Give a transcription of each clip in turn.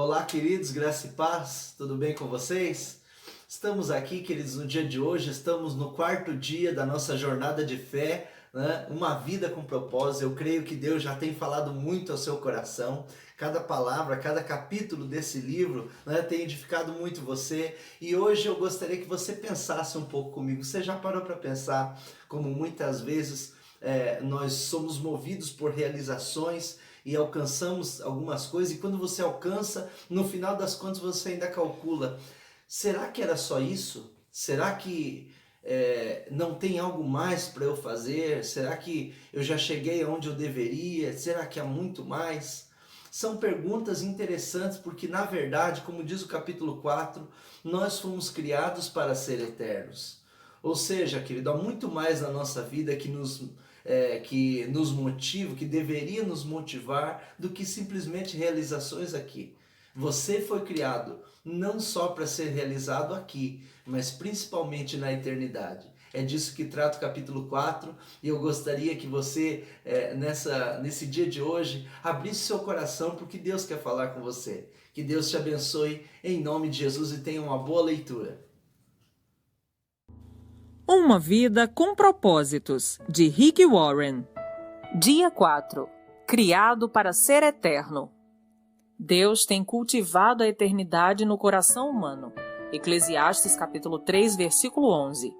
Olá, queridos, graça e paz, tudo bem com vocês? Estamos aqui, queridos, no dia de hoje, estamos no 4º dia da nossa jornada de fé, né? Uma vida com propósito. Eu creio que Deus já tem falado muito ao seu coração. Cada palavra, cada capítulo desse livro, né, tem edificado muito você. E hoje eu gostaria que você pensasse um pouco comigo. Você já parou para pensar como muitas vezes nós somos movidos por realizações e alcançamos algumas coisas, e quando você alcança, no final das contas você ainda calcula: será que era só isso? Será que não tem algo mais para eu fazer? Será que eu já cheguei aonde eu deveria? Será que há muito mais? São perguntas interessantes, porque na verdade, como diz o capítulo 4, nós fomos criados para ser eternos. Ou seja, querido, há muito mais na nossa vida que nos motiva, que deveria nos motivar, do que simplesmente realizações aqui. Você foi criado não só para ser realizado aqui, mas principalmente na eternidade. É disso que trata o capítulo 4, e eu gostaria que você, nesse dia de hoje, abrisse seu coração, porque Deus quer falar com você. Que Deus te abençoe em nome de Jesus e tenha uma boa leitura. Uma vida com propósitos, de Rick Warren. Dia 4. Criado para ser eterno. Deus tem cultivado a eternidade no coração humano. Eclesiastes capítulo 3, versículo 11.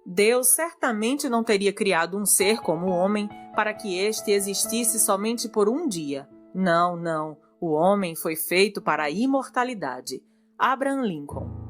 Deus certamente não teria criado um ser como o homem para que este existisse somente por um dia. Não, não. O homem foi feito para a imortalidade. Abraham Lincoln.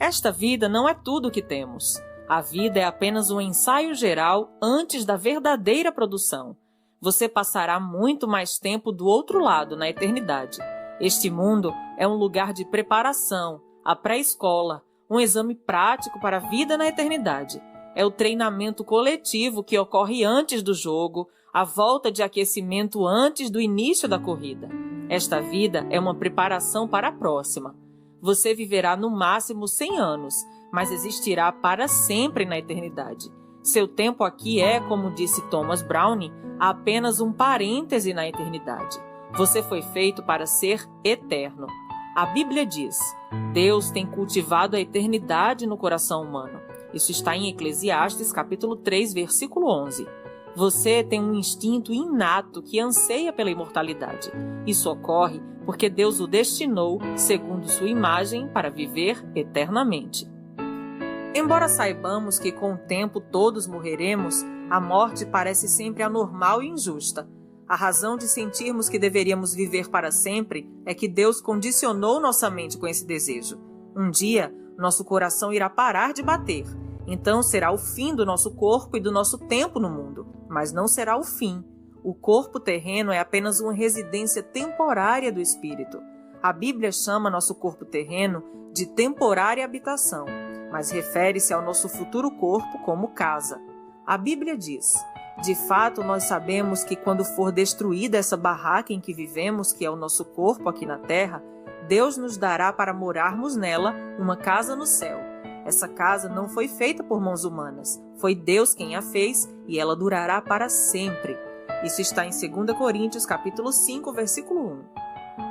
Esta vida não é tudo o que temos. A vida é apenas um ensaio geral antes da verdadeira produção. Você passará muito mais tempo do outro lado, na eternidade. Este mundo é um lugar de preparação, a pré-escola, um exame prático para a vida na eternidade. É o treinamento coletivo que ocorre antes do jogo, a volta de aquecimento antes do início da corrida. Esta vida é uma preparação para a próxima. Você viverá no máximo 100 anos, mas existirá para sempre na eternidade. Seu tempo aqui é, como disse Thomas Browne, apenas um parêntese na eternidade. Você foi feito para ser eterno. A Bíblia diz: Deus tem cultivado a eternidade no coração humano. Isso está em Eclesiastes capítulo 3, versículo 11. Você tem um instinto inato que anseia pela imortalidade. Isso ocorre porque Deus o destinou, segundo sua imagem, para viver eternamente. Embora saibamos que com o tempo todos morreremos, a morte parece sempre anormal e injusta. A razão de sentirmos que deveríamos viver para sempre é que Deus condicionou nossa mente com esse desejo. Um dia, nosso coração irá parar de bater. Então será o fim do nosso corpo e do nosso tempo no mundo, mas não será o fim. O corpo terreno é apenas uma residência temporária do espírito. A Bíblia chama nosso corpo terreno de temporária habitação, mas refere-se ao nosso futuro corpo como casa. A Bíblia diz: de fato, nós sabemos que quando for destruída essa barraca em que vivemos, que é o nosso corpo aqui na terra, Deus nos dará para morarmos nela uma casa no céu. Essa casa não foi feita por mãos humanas, foi Deus quem a fez, e ela durará para sempre. Isso está em 2 Coríntios capítulo 5, versículo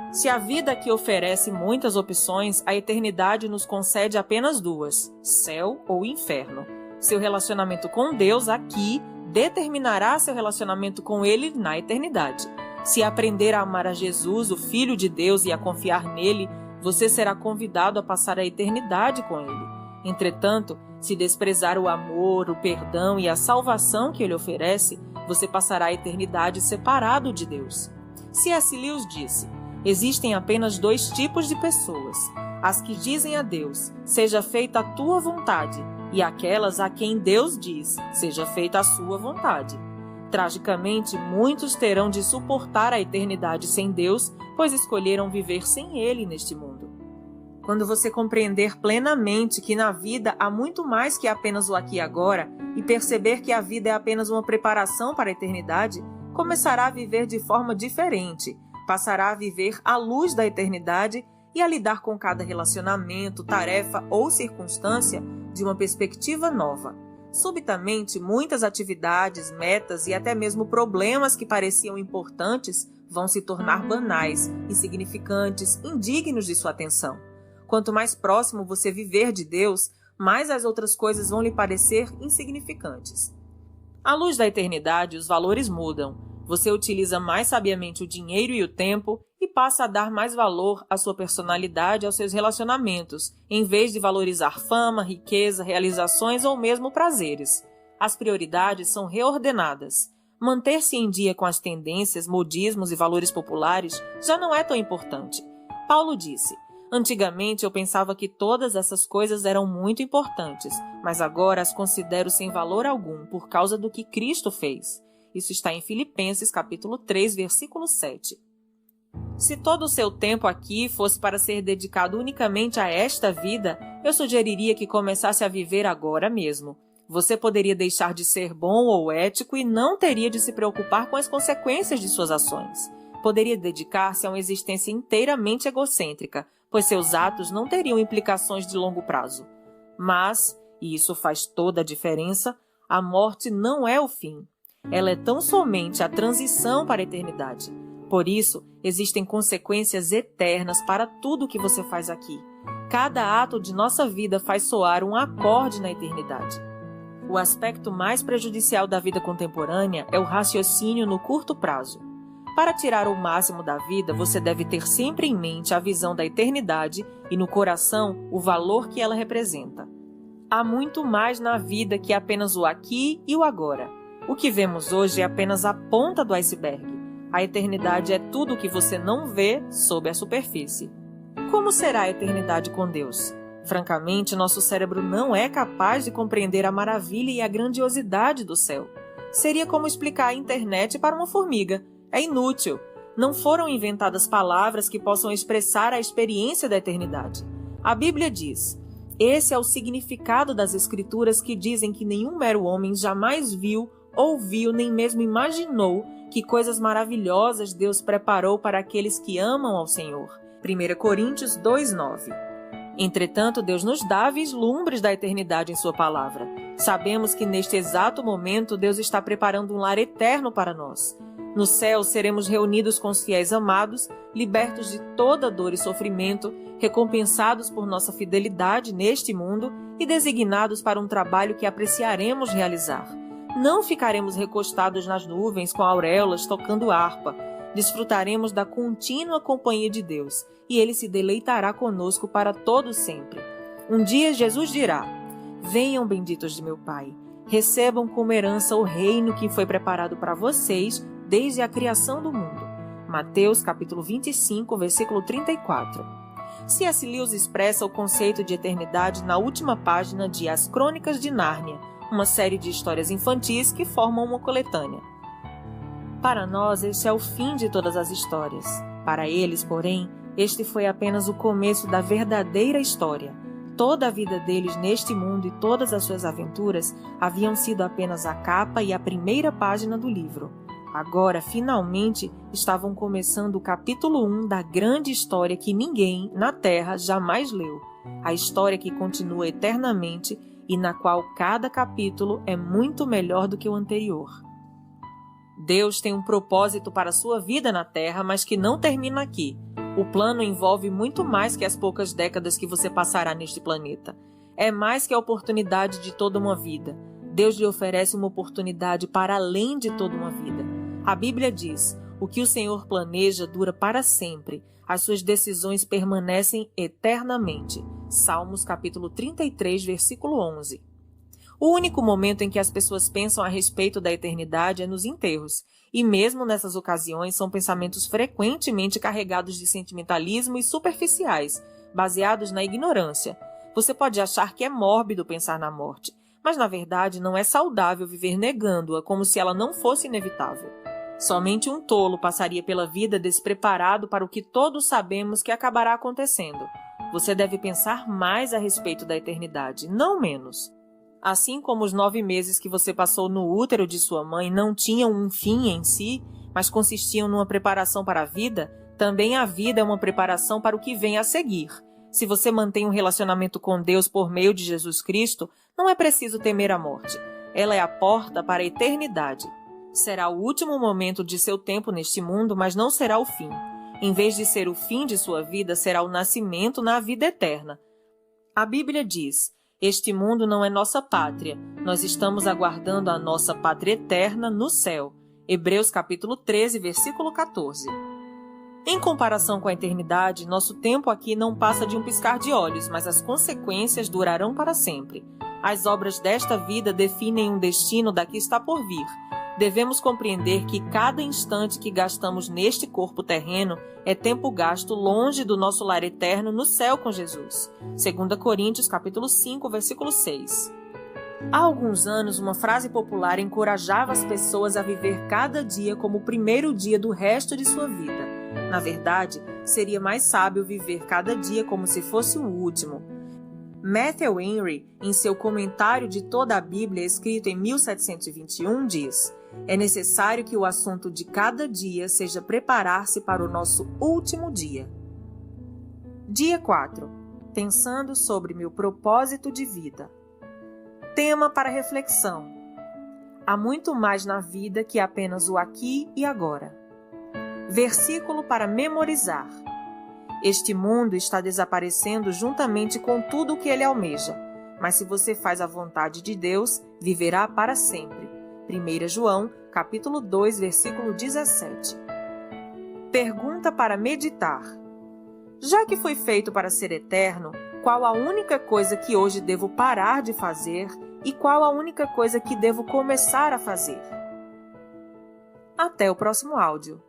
1. Se a vida aqui oferece muitas opções, a eternidade nos concede apenas duas: céu ou inferno. Seu relacionamento com Deus aqui determinará seu relacionamento com Ele na eternidade. Se aprender a amar a Jesus, o Filho de Deus, e a confiar nele, você será convidado a passar a eternidade com Ele. Entretanto, se desprezar o amor, o perdão e a salvação que Ele oferece, você passará a eternidade separado de Deus. C.S. Lewis disse: existem apenas 2 tipos de pessoas: as que dizem a Deus, seja feita a tua vontade, e aquelas a quem Deus diz, seja feita a sua vontade. Tragicamente, muitos terão de suportar a eternidade sem Deus, pois escolheram viver sem Ele neste mundo. Quando você compreender plenamente que na vida há muito mais que apenas o aqui e agora, e perceber que a vida é apenas uma preparação para a eternidade, começará a viver de forma diferente, passará a viver à luz da eternidade e a lidar com cada relacionamento, tarefa ou circunstância de uma perspectiva nova. Subitamente, muitas atividades, metas e até mesmo problemas que pareciam importantes vão se tornar banais, insignificantes, indignos de sua atenção. Quanto mais próximo você viver de Deus, mais as outras coisas vão lhe parecer insignificantes. À luz da eternidade, os valores mudam. Você utiliza mais sabiamente o dinheiro e o tempo e passa a dar mais valor à sua personalidade e aos seus relacionamentos, em vez de valorizar fama, riqueza, realizações ou mesmo prazeres. As prioridades são reordenadas. Manter-se em dia com as tendências, modismos e valores populares já não é tão importante. Paulo disse: antigamente eu pensava que todas essas coisas eram muito importantes, mas agora as considero sem valor algum por causa do que Cristo fez. Isso está em Filipenses capítulo 3, versículo 7. Se todo o seu tempo aqui fosse para ser dedicado unicamente a esta vida, eu sugeriria que começasse a viver agora mesmo. Você poderia deixar de ser bom ou ético e não teria de se preocupar com as consequências de suas ações. Poderia dedicar-se a uma existência inteiramente egocêntrica, pois seus atos não teriam implicações de longo prazo. Mas, e isso faz toda a diferença, a morte não é o fim. Ela é tão somente a transição para a eternidade. Por isso, existem consequências eternas para tudo o que você faz aqui. Cada ato de nossa vida faz soar um acorde na eternidade. O aspecto mais prejudicial da vida contemporânea é o raciocínio no curto prazo. Para tirar o máximo da vida, você deve ter sempre em mente a visão da eternidade e no coração o valor que ela representa. Há muito mais na vida que apenas o aqui e o agora. O que vemos hoje é apenas a ponta do iceberg. A eternidade é tudo o que você não vê sob a superfície. Como será a eternidade com Deus? Francamente, nosso cérebro não é capaz de compreender a maravilha e a grandiosidade do céu. Seria como explicar a internet para uma formiga. É inútil. Não foram inventadas palavras que possam expressar a experiência da eternidade. A Bíblia diz: esse é o significado das Escrituras que dizem que nenhum mero homem jamais viu, ouviu, nem mesmo imaginou que coisas maravilhosas Deus preparou para aqueles que amam ao Senhor. 1 Coríntios 2:9. Entretanto, Deus nos dá vislumbres da eternidade em sua palavra. Sabemos que neste exato momento Deus está preparando um lar eterno para nós. No céu seremos reunidos com os fiéis amados, libertos de toda dor e sofrimento, recompensados por nossa fidelidade neste mundo e designados para um trabalho que apreciaremos realizar. Não ficaremos recostados nas nuvens com auréolas tocando harpa. Desfrutaremos da contínua companhia de Deus e Ele se deleitará conosco para todo sempre. Um dia Jesus dirá: venham benditos de meu Pai, recebam como herança o reino que foi preparado para vocês desde a criação do mundo. Mateus capítulo 25, versículo 34. C.S. Lewis expressa o conceito de eternidade na última página de As Crônicas de Nárnia, uma série de histórias infantis que formam uma coletânea. Para nós, este é o fim de todas as histórias. Para eles, porém, este foi apenas o começo da verdadeira história. Toda a vida deles neste mundo e todas as suas aventuras haviam sido apenas a capa e a primeira página do livro. Agora, finalmente, estavam começando o capítulo 1 da grande história que ninguém na Terra jamais leu. A história que continua eternamente e na qual cada capítulo é muito melhor do que o anterior. Deus tem um propósito para a sua vida na Terra, mas que não termina aqui. O plano envolve muito mais que as poucas décadas que você passará neste planeta. É mais que a oportunidade de toda uma vida. Deus lhe oferece uma oportunidade para além de toda uma vida. A Bíblia diz: o que o Senhor planeja dura para sempre. As suas decisões permanecem eternamente. Salmos capítulo 33, versículo 11. O único momento em que as pessoas pensam a respeito da eternidade é nos enterros, e mesmo nessas ocasiões são pensamentos frequentemente carregados de sentimentalismo e superficiais, baseados na ignorância. Você pode achar que é mórbido pensar na morte, mas na verdade não é saudável viver negando-a como se ela não fosse inevitável. Somente um tolo passaria pela vida despreparado para o que todos sabemos que acabará acontecendo. Você deve pensar mais a respeito da eternidade, não menos. Assim como os 9 meses que você passou no útero de sua mãe não tinham um fim em si, mas consistiam numa preparação para a vida, também a vida é uma preparação para o que vem a seguir. Se você mantém um relacionamento com Deus por meio de Jesus Cristo, não é preciso temer a morte. Ela é a porta para a eternidade. Será o último momento de seu tempo neste mundo, mas não será o fim. Em vez de ser o fim de sua vida, será o nascimento na vida eterna. A Bíblia diz: este mundo não é nossa pátria. Nós estamos aguardando a nossa pátria eterna no céu. Hebreus capítulo 13, versículo 14. Em comparação com a eternidade, nosso tempo aqui não passa de um piscar de olhos, mas as consequências durarão para sempre. As obras desta vida definem um destino da que está por vir. Devemos compreender que cada instante que gastamos neste corpo terreno é tempo gasto longe do nosso lar eterno no céu com Jesus. 2 Coríntios capítulo 5, versículo 6. Há alguns anos, uma frase popular encorajava as pessoas a viver cada dia como o primeiro dia do resto de sua vida. Na verdade, seria mais sábio viver cada dia como se fosse o último. Matthew Henry, em seu comentário de toda a Bíblia, escrito em 1721, diz: é necessário que o assunto de cada dia seja preparar-se para o nosso último dia. Dia 4. Pensando sobre meu propósito de vida. Tema para reflexão. Há muito mais na vida que apenas o aqui e agora. Versículo para memorizar. Este mundo está desaparecendo juntamente com tudo o que ele almeja, mas se você faz a vontade de Deus, viverá para sempre. 1 João, capítulo 2, versículo 17. Pergunta para meditar. Já que foi feito para ser eterno, qual a única coisa que hoje devo parar de fazer e qual a única coisa que devo começar a fazer? Até o próximo áudio.